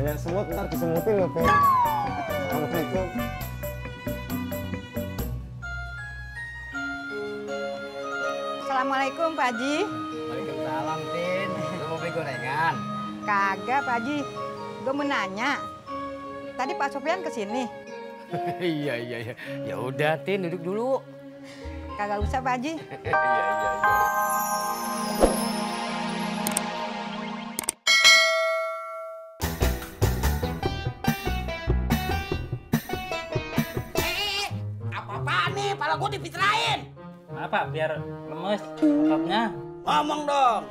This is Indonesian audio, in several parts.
banyak semut, ntar disemutin loh, Be. Assalamualaikum. Assalamualaikum, Pak Haji. Waalaikumsalam, Tin. Lu mau beli gorengan? Kagak, Pak Haji. Gue mau nanya. Tadi Pak Sofyan kesini. Iya. Ya udah, Tin, duduk dulu. Kagak usah, Pak Haji. Iya. Apa-apaan nih? Pala gue dipitrain. Apa? Biar lemes ototnya. Ngomong dong.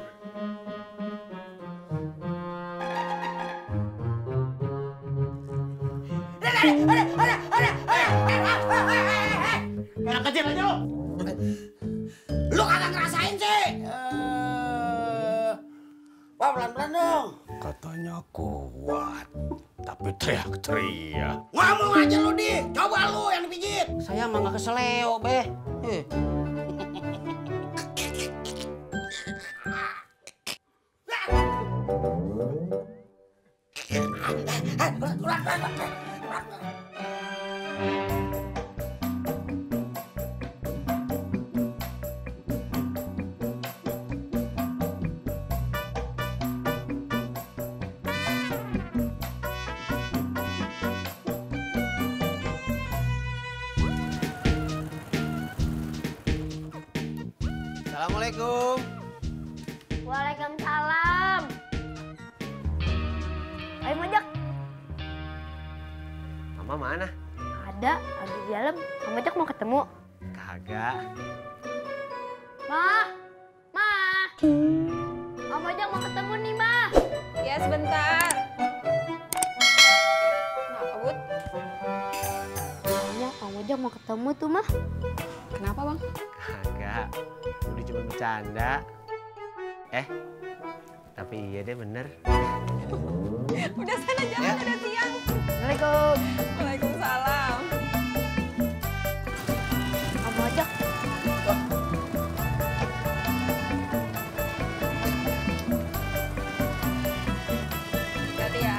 Anak kecil aja lu. Lu kagak ngerasain sih. Wah, pelan-pelan dong. Katanya kuat, tapi teriak-teriak. Ngomong aja lu, Di. Coba lu yang dipijit. Saya mah gak keseleo, Be. Assalamualaikum. Waalaikumsalam. Ayo Mojak. Mama mana? Ada di dalam. Kang Mojak mau ketemu. Kagak. Ma. Kang Mojak mau ketemu nih, Ma. Ya, sebentar. Kenapa, Bud? Kayaknya Kang Mojak mau ketemu tuh, Ma. Kenapa, Bang? Kagak. Udah cuma bercanda. Tapi iya deh bener. Udah sana jalan, udah siang. Assalamualaikum. Waalaikumsalam. Kang Mojak. Hati ya.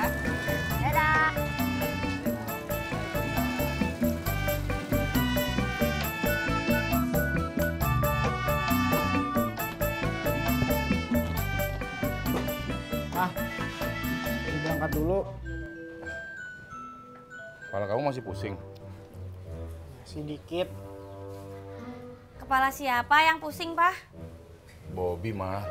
Dadah. Berangkat dulu. Kepala kamu masih pusing? Masih dikit. Kepala siapa yang pusing, Pak? Bobby mah.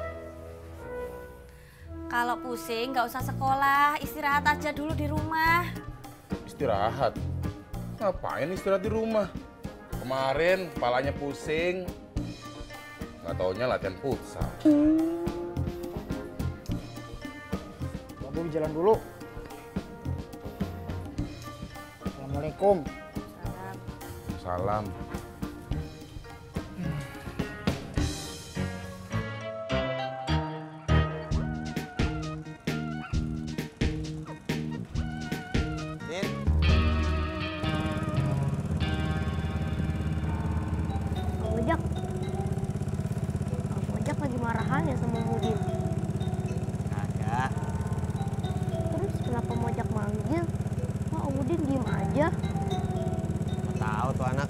Kalau pusing nggak usah sekolah, istirahat aja dulu di rumah. Istirahat? Ngapain istirahat di rumah? Kemarin kepalanya pusing. Nggak taunya latihan futsal. Bapak jalan dulu. Assalamualaikum. Salam. Din. Kang Mojak. Kang Mojak lagi marahan ya sama Mudin. Kagak. Terus kenapa Mojak manggil? Kok Om Udin diem aja? Nggak tahu tuh anak.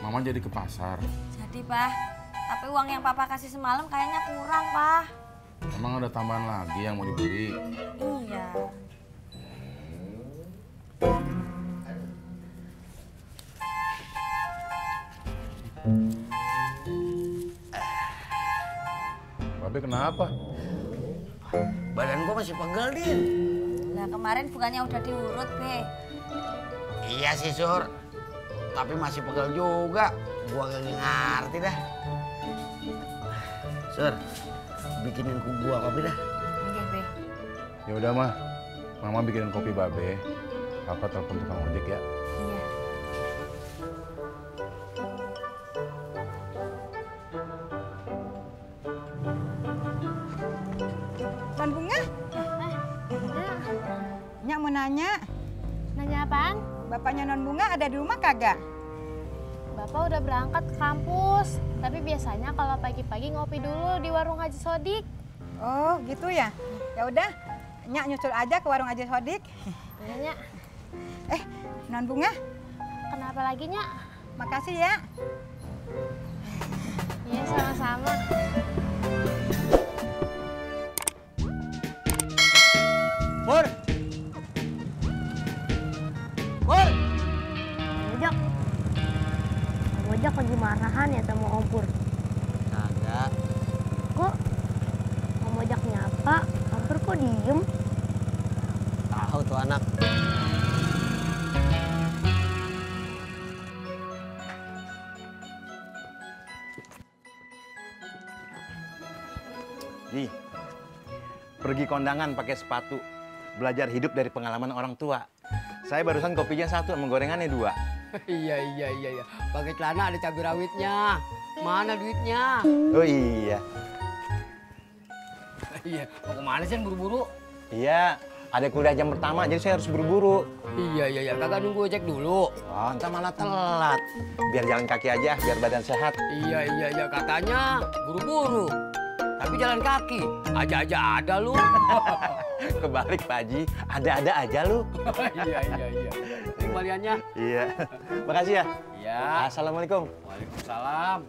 Mama jadi ke pasar. Jadi, Pak, tapi uang yang Papa kasih semalam kayaknya kurang, Pak. Emang ada tambahan lagi yang mau dibeli? Iya. Babe kenapa? Badan gua masih pegel, Din. Nah, kemarin bukannya udah diurut, Be. Iya sih, Sur. Tapi masih pegel juga. Gua gak ngerti dah. Sur, bikinin gua kopi dah. Oke, Be. Ya udah mah, Mama bikinin kopi Babe. Papa telepon tukang ojek ya. Iya. Tuan Bunga? Nyak mau nanya, Nanya apaan? bapaknya Non Bunga ada di rumah kagak? Bapak udah berangkat ke kampus. Tapi biasanya kalau pagi-pagi ngopi dulu di warung Haji Sodik. Oh, gitu ya. Ya udah, Nyak nyusul aja ke warung Haji Sodik. Iya, Nyak. Non Bunga, Kenapa lagi, Nyak? makasih ya. Iya, sama-sama. Pur! Pur! Ojak. Ojak lagi marahan ya sama Om Pur. Kagak. Kok Om Ojak nyapa, Om Pur kok diem? Tahu tuh anak. Ji, pergi kondangan pakai sepatu. Belajar hidup dari pengalaman orang tua. Saya barusan kopinya 1 sama gorengannya 2. Iya. Pakai celana ada cabai rawitnya. Mana duitnya? Oh iya. Iya, mau kemana sih buru-buru? Iya, ada kuliah jam pertama jadi saya harus buru-buru. Iya, kagak nunggu ojek dulu. Oh, ntar malah telat. Biar jalan kaki aja, biar badan sehat. Iya, katanya buru-buru. Tapi jalan kaki, aja ada lu. Kebalik Pak Haji, ada-ada aja lu. Iya. Ini kembaliannya. Iya. Makasih ya. Iya. Assalamualaikum. Waalaikumsalam.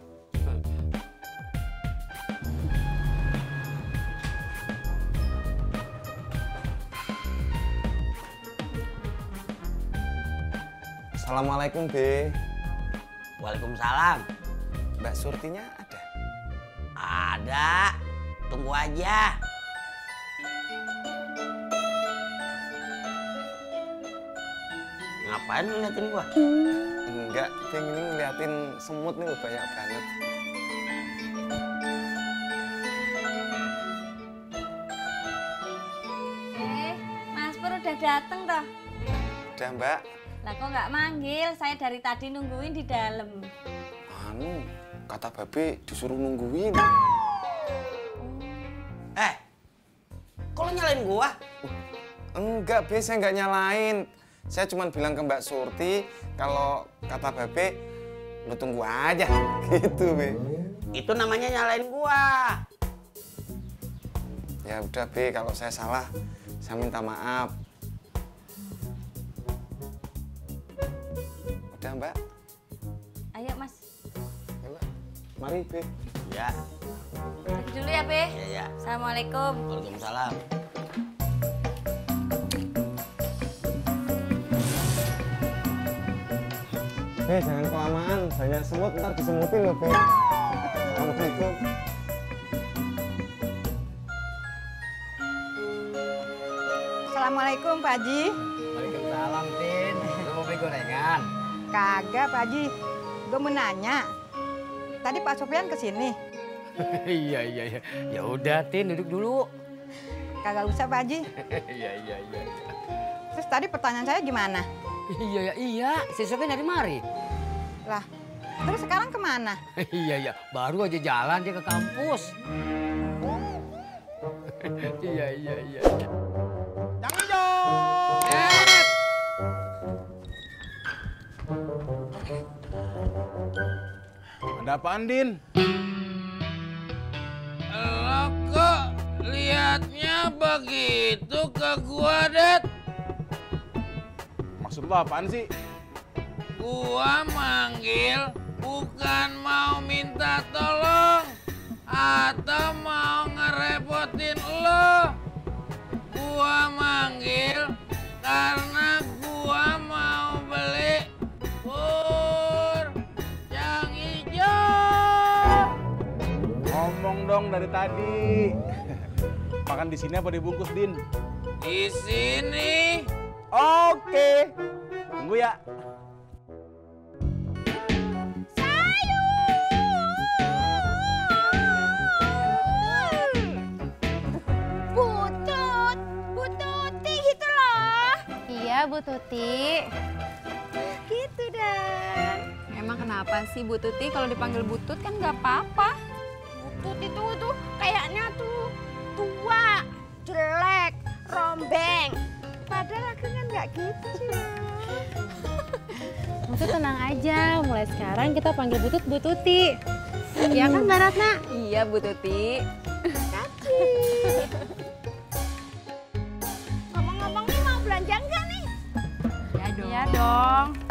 Assalamualaikum, Be. Waalaikumsalam. Mbak Surtinya ada? Ada. Tunggu aja. Ngapain lu liatin gua? Enggak, Bang, ini ngeliatin semut nih banyak banget. Mas Pur udah dateng toh? Udah, Mbak. Lah kok nggak manggil? Saya dari tadi nungguin di dalam. Anu, kata Babe disuruh nungguin. Kok lu nyalain gua? Enggak, Be, saya nggak nyalain. Saya cuma bilang ke Mbak Surti kalau kata Babe, lu tunggu aja. Gitu, Be. Itu namanya nyalain gua. Ya udah, Be, kalau saya salah, saya minta maaf. Udah, Mbak. Ayo Mas, Ya, Mbak. Mari, Be. Ya, pergi dulu ya Be. ya. Assalamualaikum. Waalaikumsalam. Be, jangan kelamaan. Banyak semut, ntar disemutin loh, Be. Assalamualaikum. Assalamualaikum Pak Haji. Waalaikumsalam, Tin. Lu mau beli gorengan? Kagak Pak Haji, gue mau nanya. Tadi Pak Sofyan kesini. Iya. Ya udah, Tin, duduk dulu. Kagak usah Pak Haji. Iya. Terus tadi pertanyaan saya gimana? Iya. Si Sofyan dari mari. Lah, terus sekarang kemana? Iya. Baru aja jalan dia ke kampus. Iya. Yang hijau. Ada apaan, Din? Lo kok liatnya begitu ke gua, Det? Maksud lo apaan sih? Gua manggil bukan mau minta tolong atau mau ngerepotin lo. Gua manggil karena gua mau beli bur yang hijau. Ngomong dong dari tadi. Makan di sini apa dibungkus, Din? Di sini. Oke. Tunggu ya. Bu Tuti gitu loh. Iya, Bu Tuti. Gitu dah. Emang kenapa sih Bu Tuti kalau dipanggil Butut kan nggak apa-apa? Butut itu tuh kayaknya tuh tua, jelek, rombeng. Padahal aku kan nggak nggak gitu. Butut tenang aja, mulai sekarang kita panggil Butut Bu Tuti. Iya kan Mbak Ratna? Iya Bu Tuti. Ngomong-ngomong nih mau belanja enggak nih? Iya dong.